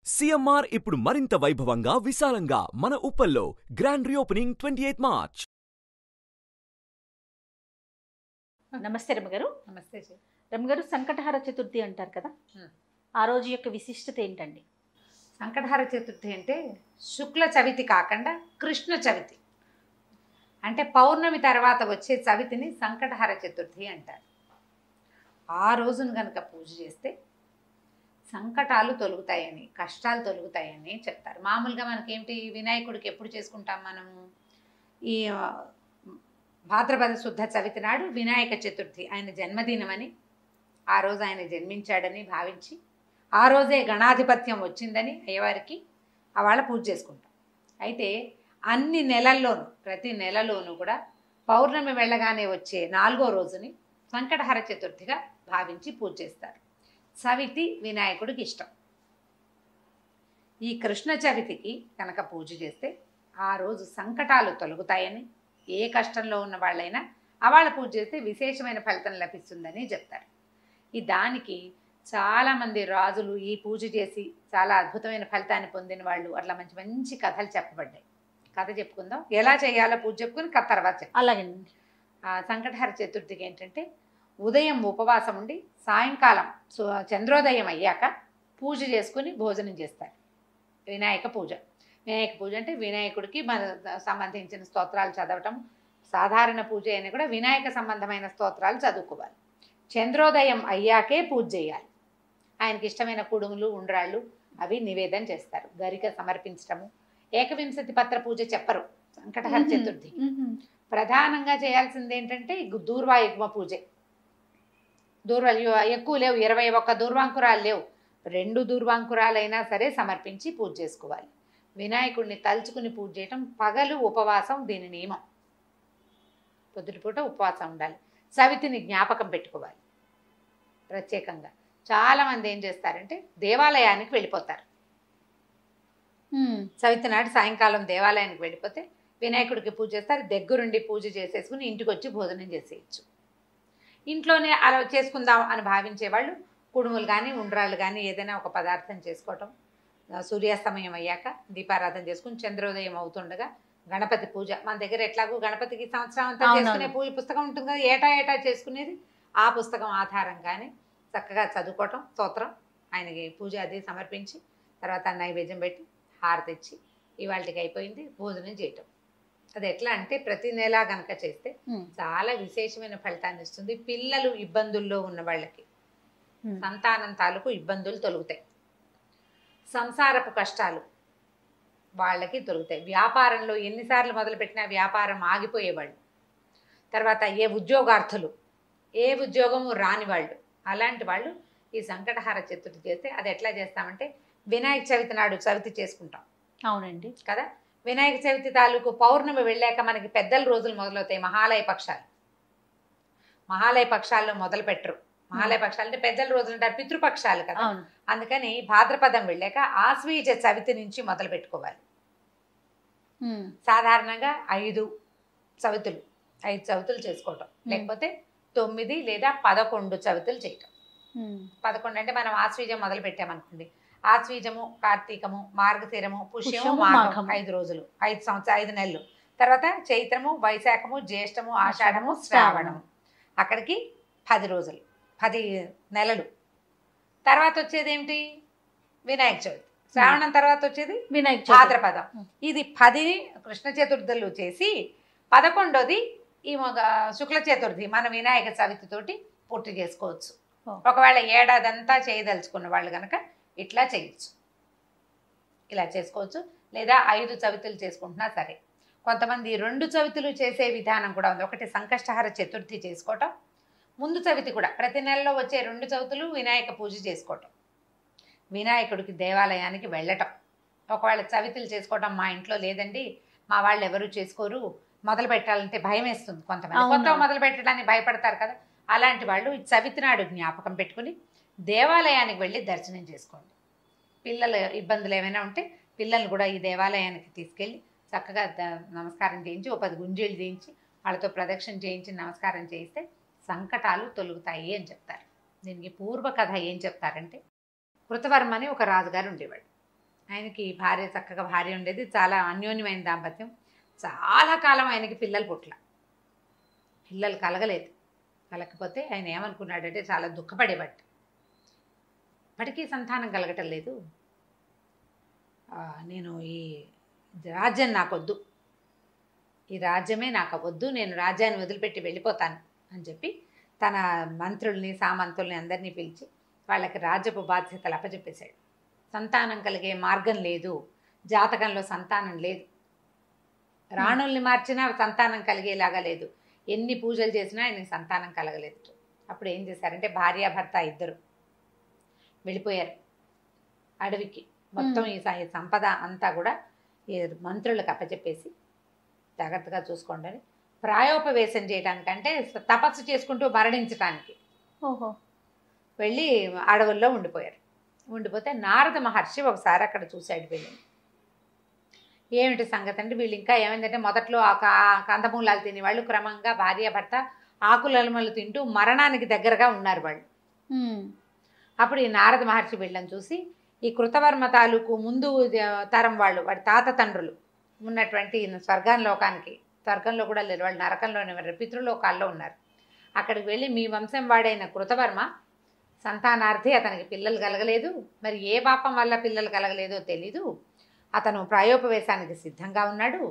CMR ఇప్పుడు మరింత వైభవంగా విశాలంగా మన ఉప్పల్లో గ్రాండ్ రీఓపెనింగ్ 28 మార్చ్. నమస్తే రమ్మగారు. నమస్తే జీ. రమ్మగారు, సంకటహార చతుర్థి అంటారు కదా, ఆ రోజు యొక్క విశిష్టత ఏంటండి? సంకటహార చతుర్థి అంటే శుక్ల చవితి కాకుండా కృష్ణ చవితి, అంటే పౌర్ణమి తర్వాత వచ్చే చవితిని సంకటహార చతుర్థి అంటారు. ఆ రోజును కనుక పూజ చేస్తే సంకటాలు తొలుగుతాయని, కష్టాలు తొలుగుతాయని చెప్తారు. మామూలుగా మనకేమిటి, వినాయకుడికి ఎప్పుడు చేసుకుంటాం మనము? ఈ భాద్రపద శుద్ధ చవితి నాడు వినాయక చతుర్థి, ఆయన జన్మదినమని, ఆ రోజు ఆయన జన్మించాడని భావించి ఆ రోజే గణాధిపత్యం వచ్చిందని అయ్యవారికి అవాళ పూజ చేసుకుంటాం. అయితే అన్ని నెలల్లోనూ, ప్రతి నెలలోనూ కూడా పౌర్ణమి వెళ్ళగానే వచ్చే 4వ రోజుని సంకటహర చతుర్థిగా భావించి పూజ చేస్తారు. చవితి వినాయకుడికి ఇష్టం. ఈ కృష్ణ చవితికి కనుక పూజ చేస్తే ఆ రోజు సంకటాలు తొలగుతాయని, ఏ కష్టంలో ఉన్న వాళ్ళైనా అవాళ పూజ చేస్తే విశేషమైన ఫలితం లభిస్తుందని చెప్తారు. ఈ దానికి చాలామంది రాజులు ఈ పూజ చేసి చాలా అద్భుతమైన ఫలితాన్ని పొందిన వాళ్ళు, అట్లా మంచి మంచి కథలు చెప్పబడ్డాయి. కథ చెప్పుకుందాం, ఎలా చేయాలో పూజ చెప్పుకుని కథ తర్వాత చెప్తాం. అలాగేనండి. సంకటహర చతుర్థికి ఏంటంటే ఉదయం ఉపవాసం ఉండి సాయంకాలం చంద్రోదయం అయ్యాక పూజ చేసుకుని భోజనం చేస్తారు. వినాయక పూజ. వినాయక పూజ అంటే వినాయకుడికి మన సంబంధించిన స్తోత్రాలు చదవటం. సాధారణ పూజ అయినా కూడా వినాయక సంబంధమైన స్తోత్రాలు చదువుకోవాలి. చంద్రోదయం అయ్యాకే పూజ చేయాలి. ఆయనకి ఇష్టమైన కుడుములు, ఉండ్రాళ్ళు అవి నివేదన చేస్తారు. గరిక సమర్పించటము. ఏకవింశతి పత్ర పూజ చెప్పరు సంకటహర చతుర్థి. ప్రధానంగా చేయాల్సింది ఏంటంటే దూర్వాయుగ్మ పూజే. ఎక్కువ లేవు, 21 దూర్వాంకురాలు లేవు. 2 దూర్వాంకురాలైనా సరే సమర్పించి పూజ చేసుకోవాలి. వినాయకుడిని తలుచుకుని పూజ చేయటం. పగలు ఉపవాసం దీని నియమం. పొద్దుటిపూట ఉపవాసం ఉండాలి. చవితిని జ్ఞాపకం పెట్టుకోవాలి ప్రత్యేకంగా. చాలామంది ఏం చేస్తారంటే దేవాలయానికి వెళ్ళిపోతారు. చవితి నాటి సాయంకాలం దేవాలయానికి వెళ్ళిపోతే వినాయకుడికి పూజ చేస్తారు. దగ్గరుండి పూజ చేసేసుకుని ఇంటికి వచ్చి భోజనం చేసేయచ్చు. ఇంట్లోనే అలా చేసుకుందాం అని భావించేవాళ్ళు కుడుములు కానీ, ఉండ్రాళ్ళు కానీ ఏదైనా ఒక పదార్థం చేసుకోవటం. సూర్యాస్తమయం అయ్యాక దీపారాధన చేసుకుని చంద్రోదయం అవుతుండగా గణపతి పూజ. మన దగ్గర ఎట్లాగో గణపతికి సంవత్సరం అంతా చేసుకునే పూజ పుస్తకం ఉంటుంది కదా, ఏటా చేసుకునేది. ఆ పుస్తకం ఆధారంగానే చక్కగా చదువుకోవటం, స్తోత్రం, ఆయనకి పూజ అది సమర్పించి తర్వాత నైవేద్యం పెట్టి హారతి ఇచ్చి ఇవాళకి అయిపోయింది భోజనం చేయటం. అది ఎట్లా అంటే ప్రతి నెల కనుక చేస్తే చాలా విశేషమైన ఫలితాన్ని ఇస్తుంది. పిల్లలు ఇబ్బందుల్లో ఉన్న వాళ్ళకి, సంతానం తాలూకు ఇబ్బందులు తొలుగుతాయి. సంసారపు కష్టాలు వాళ్ళకి తొలుగుతాయి. వ్యాపారంలో ఎన్నిసార్లు మొదలుపెట్టినా వ్యాపారం ఆగిపోయేవాళ్ళు, తర్వాత ఏ ఉద్యోగార్థులు, ఏ ఉద్యోగము రాని వాళ్ళు, అలాంటి వాళ్ళు ఈ సంకటహార చతుర్థి చేస్తే, అది ఎట్లా చేస్తామంటే వినాయక చవితి నాడు చవితి చేసుకుంటాం. అవునండి కదా. వినాయక చవితి తాలూకు పౌర్ణమి వెళ్ళాక మనకి పెద్దల రోజులు మొదలవుతాయి. మహాలయ పక్షాలు. మహాలయ పక్షాల్లో మొదలు పెట్టరు. మహాలయ పక్షాలు అంటే పెద్దల రోజులు అంటారు, పితృపక్షాలు కదా. అందుకని భాద్రపదం వెళ్ళాక ఆశ్వీజ చవితి నుంచి మొదలు పెట్టుకోవాలి. సాధారణంగా 5 చవితులు చేసుకోవటం, లేకపోతే 9 లేదా 11 చవితులు చేయటం. 11 అంటే మనం ఆశ్వీజం మొదలు పెట్టామనుకోండి, ఆశ్వీజము, కార్తీకము, మార్గశిరము, పుష్యము, మాఘం 5 రోజులు, 5 నెలలు. తర్వాత చైత్రము, వైశాఖము, జ్యేష్టము, ఆషాఢము, శ్రావణము, అక్కడికి 10 రోజులు, 10 నెలలు. తర్వాత వచ్చేది ఏమిటి? వినాయక చవితి. శ్రావణం తర్వాత వచ్చేది వినాయక భాద్రపదం. ఇది 10 కృష్ణ చతుర్థులు చేసి 11వది ఈ శుక్ల చతుర్థి మన వినాయక చవితితోటి పూర్తి చేసుకోవచ్చు. ఒకవేళ ఏడాదంతా చేయదలుచుకున్న వాళ్ళు కనుక ఇట్లా చేయొచ్చు, ఇలా చేసుకోవచ్చు. లేదా 5 చవితులు చేసుకుంటున్నా సరే. కొంతమంది 2 చవితులు చేసే విధానం కూడా ఉంది. ఒకటి సంకష్టహర చతుర్థి చేసుకోవటం, ముందు చవితి కూడా ప్రతి నెలలో వచ్చే 2 చవితులు వినాయక పూజ చేసుకోవటం, వినాయకుడికి దేవాలయానికి వెళ్ళటం. ఒకవేళ చవితులు చేసుకోవటం మా ఇంట్లో లేదండి, మా వాళ్ళు ఎవరు చేసుకోరు, మొదలు పెట్టాలంటే భయం వేస్తుంది కొంతమంది, కొత్త మొదలు పెట్టడానికి భయపడతారు కదా. అలాంటి వాళ్ళు ఈ చవితి నాడు జ్ఞాపకం పెట్టుకుని దేవాలయానికి వెళ్ళి దర్శనం చేసుకోండి. పిల్లల ఇబ్బందులు ఏమైనా ఉంటే పిల్లల్ని కూడా ఈ దేవాలయానికి తీసుకెళ్ళి చక్కగా నమస్కారం చేయించి, 10 గుంజీలు చేయించి వాళ్ళతో ప్రదక్షిణ చేయించి నమస్కారం చేయిస్తే సంకటాలు తొలుగుతాయి అని చెప్తారు. దీనికి పూర్వ కథ ఏం చెప్తారంటే, కృతవర్మ అని ఒక రాజుగారు ఉండేవాడు. ఆయనకి భార్య చక్కగా భార్య ఉండేది, చాలా అన్యోన్యమైన దాంపత్యం. చాలా కాలం ఆయనకి పిల్లలు పుట్ల, పిల్లలు కలగలేదు. కలగకపోతే ఆయన ఏమనుకున్నాడంటే చాలా దుఃఖపడేవాడు. ఇప్పటికీ సంతానం కలగటం లేదు, నేను ఈ రాజ్యం నాకొద్దు, ఈ రాజ్యమే నాకు వద్దు, నేను రాజ్యాన్ని వదిలిపెట్టి వెళ్ళిపోతాను అని చెప్పి తన మంత్రుల్ని సామంతుల్ని అందరినీ పిలిచి వాళ్ళకి రాజ్యపు బాధ్యతలు అప్పచెప్పేశాడు. సంతానం కలిగే మార్గం లేదు, జాతకంలో సంతానం లేదు, రాణుల్ని మార్చినా సంతానం కలిగేలాగా లేదు, ఎన్ని పూజలు చేసినా ఆయనకి సంతానం కలగలేదు. అప్పుడు ఏం చేశారంటే భార్యాభర్త ఇద్దరు వెళ్ళిపోయారు అడవికి. మొత్తం ఈ సంపద అంతా కూడా ఈ మంత్రులకు అప్పచెప్పేసి జాగ్రత్తగా చూసుకోండి అని ప్రాయోపవేశం చేయడానికంటే తపస్సు చేసుకుంటూ మరణించడానికి ఓహో వెళ్ళి అడవుల్లో ఉండిపోయారు. ఉండిపోతే నారద మహర్షి ఒకసారి అక్కడ చూశాడు వీళ్ళని. ఏమిటి సంగతి అంటే వీళ్ళు ఇంకా ఏమైందంటే మొదట్లో కందమూలాలు తినేవాళ్ళు క్రమంగా భార్యాభర్త ఆకులలమలు తింటూ మరణానికి దగ్గరగా ఉన్నారు వాళ్ళు. అప్పుడు ఈ నారద మహర్షి వీళ్ళని చూసి ఈ కృతవర్మ తాలూకు ముందు తరం వాళ్ళు, వాడి తాత తండ్రులు ఉన్నటువంటి స్వర్గంలోకానికి, స్వర్గంలో కూడా లేరు వాళ్ళు, నరకంలోనే ఉన్నారు, పితృలోకాల్లో ఉన్నారు. అక్కడికి వెళ్ళి మీ వంశం వాడైన కృతవర్మ సంతానార్థి, అతనికి పిల్లలు కలగలేదు, మరి ఏ పాపం వల్ల పిల్లలు కలగలేదో తెలీదు, అతను ప్రాయోపవేశానికి సిద్ధంగా ఉన్నాడు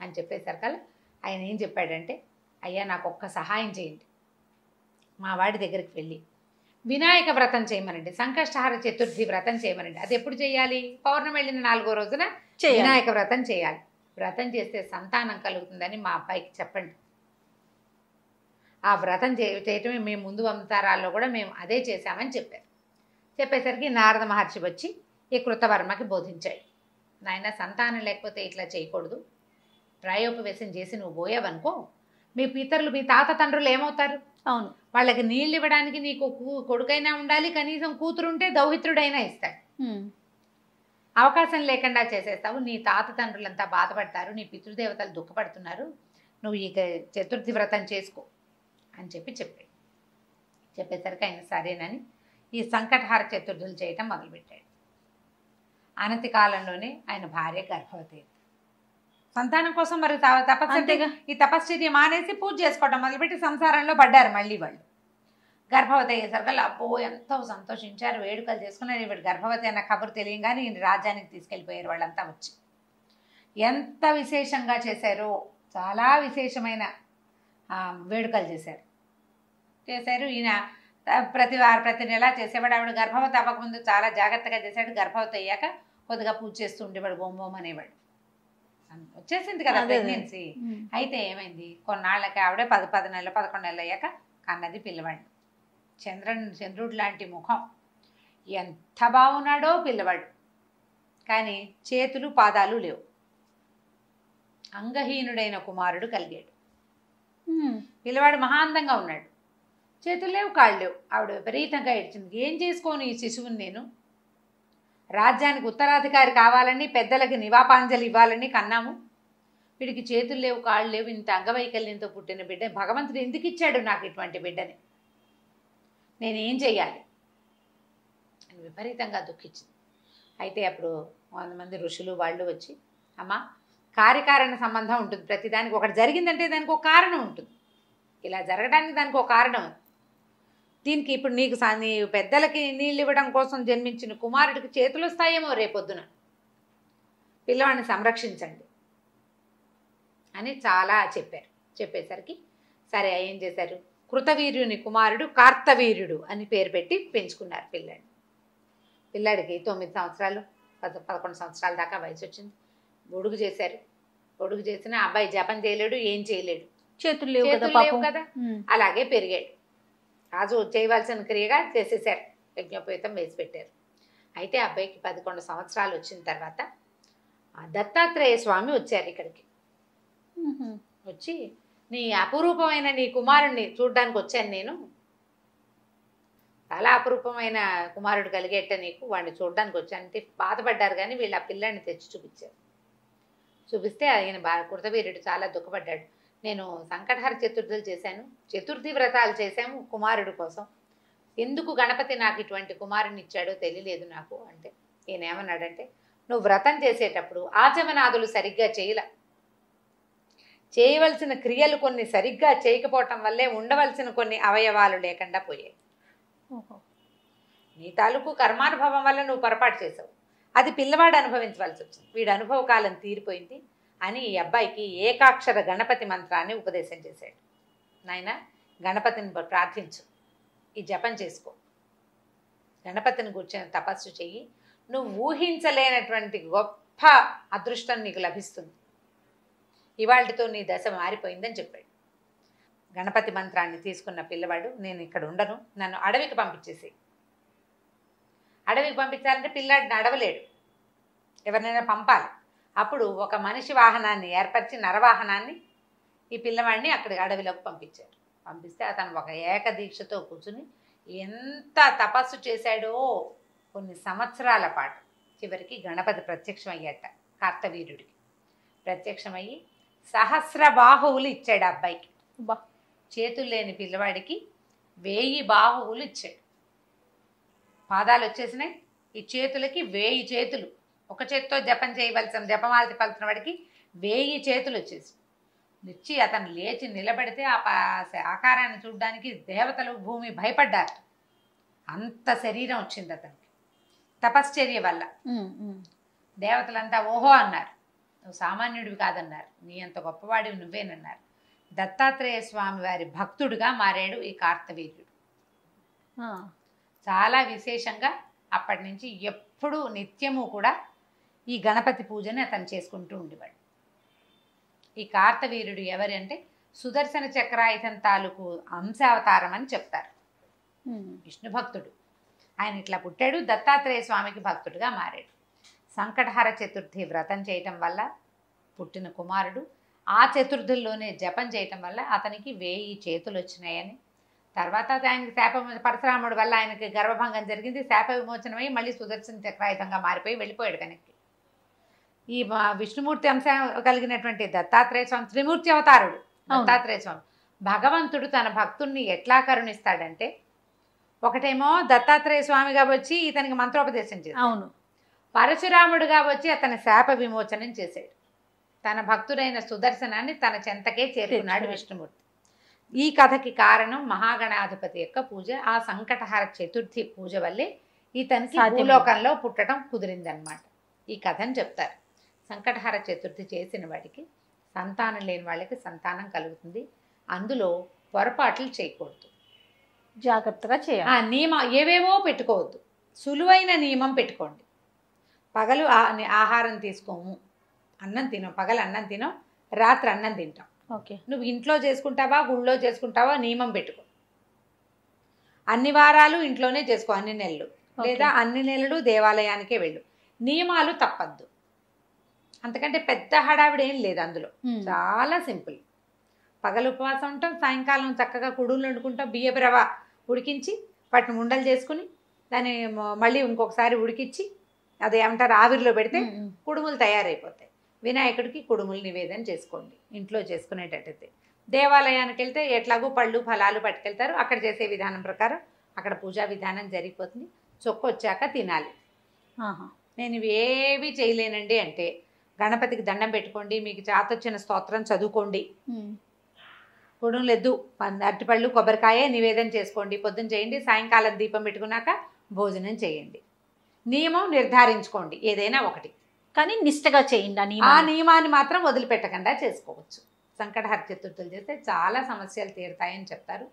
అని చెప్పేసరి కల్లా ఆయన ఏం చెప్పాడంటే, అయ్యా నాకు ఒక్క సహాయం చేయండి, మా వాడి దగ్గరికి వెళ్ళి వినాయక వ్రతం చేయమనండి, సంకష్టహార చతుర్థి వ్రతం చేయమనండి. అది ఎప్పుడు చేయాలి? పౌర్ణమి వెళ్ళిన 4వ రోజున వినాయక వ్రతం చేయాలి. వ్రతం చేస్తే సంతానం కలుగుతుందని మా అబ్బాయికి చెప్పండి. ఆ వ్రతం చేయటమే మేము ముందు అవతారాల్లో కూడా మేము అదే చేశామని చెప్పారు. చెప్పేసరికి నారద మహర్షి వచ్చి ఈ కృతవర్మకి బోధించాడు. నాయన సంతానం లేకపోతే ఇట్లా చేయకూడదు, ప్రాయోపవేశం చేసి నువ్వు పోయావనుకో మీ పితరులు మీ తాత తండ్రులు ఏమవుతారు? అవును, వాళ్ళకి నీళ్ళు ఇవ్వడానికి నీకు కొడుకైనా ఉండాలి, కనీసం కూతురుంటే దౌహిత్రుడైనా ఇస్తాడు. అవకాశం లేకుండా చేసేస్తావు, నీ తాత తండ్రులంతా బాధపడతారు, నీ పితృదేవతలు దుఃఖపడుతున్నారు, నువ్వు ఇక చతుర్థి వ్రతం చేసుకో అని చెప్పాడు. చెప్పేసరికి ఆయన సరేనని ఈ సంకటహార చతుర్థులు చేయటం మొదలుపెట్టాడు. అనతి కాలంలోనే ఆయన భార్య గర్భవతి. సంతానం కోసం మరి తపస్సు, ఈ తపశ్చర్య మానేసి పూజ చేసుకోవడం మొదలుపెట్టి సంసారంలో పడ్డారు మళ్ళీ వాళ్ళు. గర్భవతి అయ్యేసరికల్లా అబ్బో ఎంతో సంతోషించారు, వేడుకలు చేసుకున్నారు. వీడు గర్భవతి అన్న కబురు తెలియగానే ఈయన రాజ్యానికి తీసుకెళ్ళిపోయారు వాళ్ళంతా వచ్చి. ఎంత విశేషంగా చేశారో, చాలా విశేషమైన వేడుకలు చేశారు. ఈయన ప్రతి నెల చేసేవాడు. ఆవిడ గర్భవతి అవ్వకముందు చాలా జాగ్రత్తగా చేశాడు, గర్భవతి అయ్యాక కొద్దిగా పూజ చేస్తూ ఉండేవాడు, బొమ్మోమ్ అనేవాడు. వచ్చేసింది కదా ప్రెగ్నెన్సీ. అయితే ఏమైంది, కొన్నాళ్ళకి ఆవిడే 10 నెలలు 11 నెలలు అయ్యాక కన్నది పిల్లవాడు. చంద్రుడు లాంటి ముఖం, ఎంత బాగున్నాడో పిల్లవాడు, కానీ చేతులు పాదాలు లేవు. అంగహీనుడైన కుమారుడు కలిగాడు. పిల్లవాడు మహాందంగా ఉన్నాడు, చేతులు లేవు, కాళ్ళు లేవు. ఆవిడ విపరీతంగా ఏడ్చింది. ఏం చేసుకోను ఈ శిశువుని నేను? రాజ్యానికి ఉత్తరాధికారి కావాలని, పెద్దలకి నివాపాంజలి ఇవ్వాలని కన్నాము, వీడికి చేతులు లేవు, కాళ్ళు లేవు, ఇంత అంగవైకల్యంతో పుట్టిన బిడ్డ భగవంతుడు ఎందుకు ఇచ్చాడు నాకు ఇటువంటి బిడ్డని? నేనేం చెయ్యాలి అని విపరీతంగా దుఃఖించింది. అయితే అప్పుడు 100 మంది ఋషులు వాళ్ళు వచ్చి, అమ్మ కార్యకారణ సంబంధం ఉంటుంది, ప్రతిదానికి ఒకటి జరిగిందంటే దానికి ఒక కారణం ఉంటుంది, ఇలా జరగడానికి దానికి ఒక కారణం. దీనికి ఇప్పుడు నీకు నీ పెద్దలకి నీళ్ళు ఇవ్వడం కోసం జన్మించిన కుమారుడికి చేతులు వస్తాయేమో రేపొద్దున, పిల్లవాడిని సంరక్షించండి అని చాలా చెప్పారు. చెప్పేసరికి సరే ఏం చేశారు, కృతవీర్యుని కుమారుడు కార్తవీర్యుడు అని పేరు పెట్టి పెంచుకున్నారు పిల్లాడికి 9 సంవత్సరాలు 11 సంవత్సరాల దాకా వయసు వచ్చింది. పొడుగు చేశారు. పొడుగు చేసిన అబ్బాయి జపం చేయలేడు, ఏం చేయలేడు, చేతులు లేవు కదా, అలాగే పెరిగాడు. రాజు చేయవలసిన క్రియగా చేసేసారు, యజ్ఞోపేతం వేసి పెట్టారు. అయితే అబ్బాయికి 11 సంవత్సరాలు వచ్చిన తర్వాత దత్తాత్రేయ స్వామి వచ్చారు ఇక్కడికి. వచ్చి నీ అపురూపమైన నీ కుమారుణ్ణి చూడ్డానికి వచ్చాను నేను, చాలా అపురూపమైన కుమారుడు కలిగేట నీకు, వాడిని చూడడానికి వచ్చానంటే బాధపడ్డారు. కానీ వీళ్ళు ఆ పిల్లాడిని తెచ్చి చూపించారు. చూపిస్తే ఆయన కృతవీర్యుడు చాలా దుఃఖపడ్డాడు. నేను సంకటహార చతుర్థులు చేశాను, చతుర్థి వ్రతాలు చేశాము కుమారుడు కోసం, ఎందుకు గణపతి నాకు ఇటువంటి కుమారుని ఇచ్చాడో తెలియలేదు నాకు అంటే, ఈయన ఏమన్నాడంటే, నువ్వు వ్రతం చేసేటప్పుడు ఆచమనాదులు సరిగ్గా చేయవలసిన క్రియలు కొన్ని సరిగ్గా చేయకపోవటం వల్లే ఉండవలసిన కొన్ని అవయవాలు లేకుండా పోయాయి. నీ తాలూకు కర్మానుభవం వల్ల నువ్వు పొరపాటు చేసావు, అది పిల్లవాడు అనుభవించవలసి వచ్చింది. వీడి అనుభవ కాలం తీరిపోయింది అని ఈ అబ్బాయికి ఏకాక్షర గణపతి మంత్రాన్ని ఉపదేశం చేశాడు. నాయన గణపతిని ప్రార్థించు, ఈ జపం చేసుకో, గణపతిని కూర్చొని తపస్సు చెయ్యి, నువ్వు ఊహించలేనటువంటి గొప్ప అదృష్టం నీకు లభిస్తుంది, ఇవాళతో నీ దశ మారిపోయిందని చెప్పాడు. గణపతి మంత్రాన్ని తీసుకున్న పిల్లవాడు, నేను ఇక్కడ ఉండను, నన్ను అడవికి పంపించేసేయి. అడవికి పంపించాలంటే పిల్లాడిని నడవలేడు, ఎవరినైనా పంపాలి. అప్పుడు ఒక మనిషి వాహనాన్ని ఏర్పరిచి నరవాహనాన్ని ఈ పిల్లవాడిని అక్కడికి అడవిలోకి పంపించారు. పంపిస్తే అతను ఒక ఏకదీక్షతో కూర్చుని ఎంత తపస్సు చేశాడో కొన్ని సంవత్సరాల పాటు. చివరికి గణపతి ప్రత్యక్షమయ్యాట కార్తవీర్యుడికి. ప్రత్యక్షమయ్యి సహస్ర బాహువులు ఇచ్చాడు అబ్బాయికి. చేతులు లేని పిల్లవాడికి 1000 బాహువులు ఇచ్చాడు. పాదాలు వచ్చేసినాయి, ఈ చేతులకి 1000 చేతులు. ఒక చేతితో జపం చేయవలసిన జపమాలతి పలుతున్న వాడికి 1000 చేతులు వచ్చేసి ఇచ్చి అతను లేచి నిలబడితే ఆ ఆకారాన్ని చూడడానికి దేవతలు భూమి భయపడ్డారు. అంత శరీరం వచ్చింది అతనికి తపశ్చర్య వల్ల. దేవతలంతా ఓహో అన్నారు, నువ్వు సామాన్యుడివి కాదన్నారు, నీ అంత గొప్పవాడివి నువ్వేనన్నారు. దత్తాత్రేయ స్వామి వారి భక్తుడిగా మారాడు ఈ కార్తవీర్యుడు. చాలా విశేషంగా అప్పటి నుంచి ఎప్పుడూ నిత్యము కూడా ఈ గణపతి పూజని అతను చేసుకుంటూ ఉండేవాడు. ఈ కార్తవీర్యుడు ఎవరి అంటే సుదర్శన చక్రాయుధం తాలూకు అంశావతారం అని చెప్తారు. విష్ణు భక్తుడు ఆయన. ఇట్లా పుట్టాడు, దత్తాత్రేయ స్వామికి భక్తుడిగా మారాడు. సంకటహర చతుర్థి వ్రతం చేయటం వల్ల పుట్టిన కుమారుడు ఆ చతుర్థుల్లోనే జపం చేయటం వల్ల అతనికి 1000 చేతులు వచ్చినాయని, తర్వాత ఆయనకి శాప పరశురాముడి వల్ల ఆయనకి గర్భభంగం జరిగింది, శాప విమోచనమై మళ్ళీ సుదర్శన చక్రాయుధంగా మారిపోయి వెళ్ళిపోయాడు. కనుక ఈ విష్ణుమూర్తి అంశం కలిగినటువంటి దత్తాత్రేయ స్వామి త్రిమూర్తి అవతారుడు. దత్తాత్రేయ స్వామి భగవంతుడు తన భక్తుణ్ణి ఎట్లా కరుణిస్తాడంటే, ఒకటేమో దత్తాత్రేయ స్వామిగా వచ్చి ఇతనికి మంత్రోపదేశం చేశాడు. అవును. పరశురాముడుగా వచ్చి అతని శాప విమోచనం చేశాడు. తన భక్తుడైన సుదర్శనాన్ని తన చెంతకే చేరుకున్నాడు విష్ణుమూర్తి. ఈ కథకి కారణం మహాగణాధిపతి యొక్క పూజ. ఆ సంకటహర చతుర్థి పూజ వల్లే ఇతనికి భూలోకంలో పుట్టడం కుదిరిందనమాట. ఈ కథను చెప్తారు. సంకటహర చతుర్థి చేసిన వాడికి సంతానం లేని వాళ్ళకి సంతానం కలుగుతుంది. అందులో పొరపాట్లు చేయకూడదు, జాగ్రత్తగా చేయాలి. నియమం ఏవేవో పెట్టుకోవద్దు, సులువైన నియమం పెట్టుకోండి. పగలు ఆహారం తీసుకోము, అన్నం తినం, పగలు అన్నం తినం, రాత్రి అన్నం తింటాం. ఓకే, నువ్వు ఇంట్లో చేసుకుంటావా గుళ్ళో చేసుకుంటావా నియమం పెట్టుకో. అన్ని వారాలు ఇంట్లోనే చేసుకో, అన్ని నెలలు, లేదా అన్ని నెలలు దేవాలయానికే వెళ్ళు. నియమాలు తప్పద్దు. అంతకంటే పెద్ద హడావిడి ఏం లేదు అందులో, చాలా సింపుల్. పగలు ఉపవాసం ఉంటాం, సాయంకాలం చక్కగా కుడుములు వండుకుంటాం, బియ్యపు రవ్వ ఉడికించి వాటిని ఉండలు చేసుకుని దాన్ని మళ్ళీ ఇంకొకసారి ఉడికించి అది ఏమంటారు ఆవిరిలో పెడితే కుడుములు తయారైపోతాయి. వినాయకుడికి కుడుములు నివేదన చేసుకోండి ఇంట్లో చేసుకునేటట్టయితే. దేవాలయానికి వెళ్తే ఎట్లాగో పళ్ళు ఫలాలు పట్టుకెళ్తారు, అక్కడ చేసే విధానం ప్రకారం అక్కడ పూజా విధానం జరిగిపోతుంది. చొక్కొచ్చాక తినాలి. నేను ఇవి ఏవి చేయలేనండి అంటే గణపతికి దండం పెట్టుకోండి, మీకు చాతొచ్చిన స్తోత్రం చదువుకోండి, కుడుములెద్దు అరటిపళ్ళు కొబ్బరికాయ నివేదన చేసుకోండి, పొద్దున చేయండి, సాయంకాలం దీపం పెట్టుకున్నాక భోజనం చేయండి. నియమం నిర్ధారించుకోండి ఏదైనా ఒకటి, కానీ నిష్టగా చేయండి. ఆ నియమాన్ని మాత్రం వదిలిపెట్టకుండా చేసుకోవచ్చు. సంకటహర చతుర్థులు చేస్తే చాలా సమస్యలు తీరుతాయని చెప్తారు.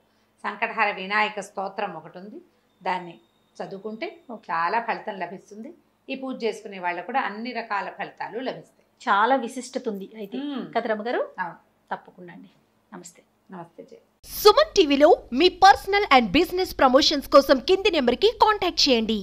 సంకటహర వినాయక స్తోత్రం ఒకటి ఉంది, దాన్ని చదువుకుంటే చాలా ఫలితం లభిస్తుంది. ఈ పూజ చేసుకునే వాళ్ళకు కూడా అన్ని రకాల ఫలితాలు లభిస్తాయి. చాలా విశిష్టత ఉంది అయితే కదా రమ్మగారు? తప్పకుండా అండి. నమస్తే. నమస్తే జయ. సుమన్ టీవీలో మీ పర్సనల్ అండ్ బిజినెస్ ప్రమోషన్స్ కోసం కింది నెంబర్కి కాంటాక్ట్ చేయండి.